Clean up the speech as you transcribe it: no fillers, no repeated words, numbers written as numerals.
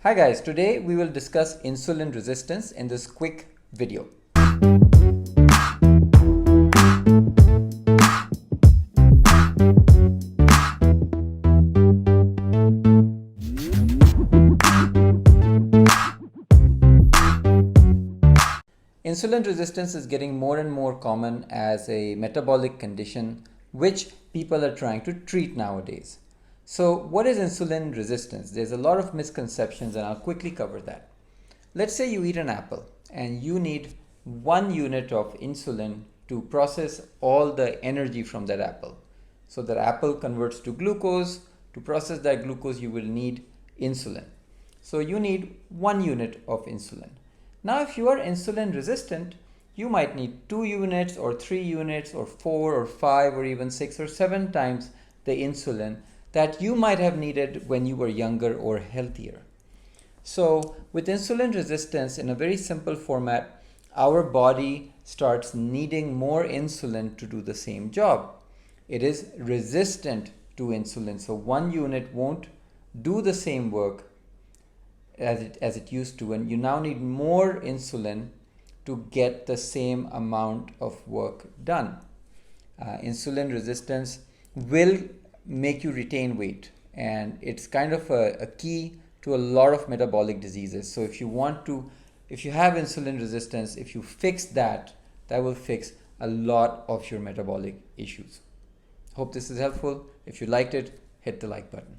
Hi guys, today we will discuss insulin resistance in this quick video. Insulin resistance is getting more and more common as a metabolic condition which people are trying to treat nowadays. So what is insulin resistance? There's a lot of misconceptions and I'll quickly cover that. Let's say you eat an apple and you need 1 unit of insulin to process all the energy from that apple. So that apple converts to glucose. To process that glucose you will need insulin. So you need 1 unit of insulin. Now if you are insulin resistant, you might need 2 units or 3 units or 4 or 5 or even 6 or 7 times the insulin that you might have needed when you were younger or healthier. So with insulin resistance, in a very simple format, our body starts needing more insulin to do the same job. It is resistant to insulin, so 1 unit won't do the same work as it used to, and you now need more insulin to get the same amount of work done. Insulin resistance will make you retain weight, and it's kind of a key to a lot of metabolic diseases. So if you have insulin resistance, if you fix that will fix a lot of your metabolic issues. Hope this is helpful. If you liked it, hit the like button.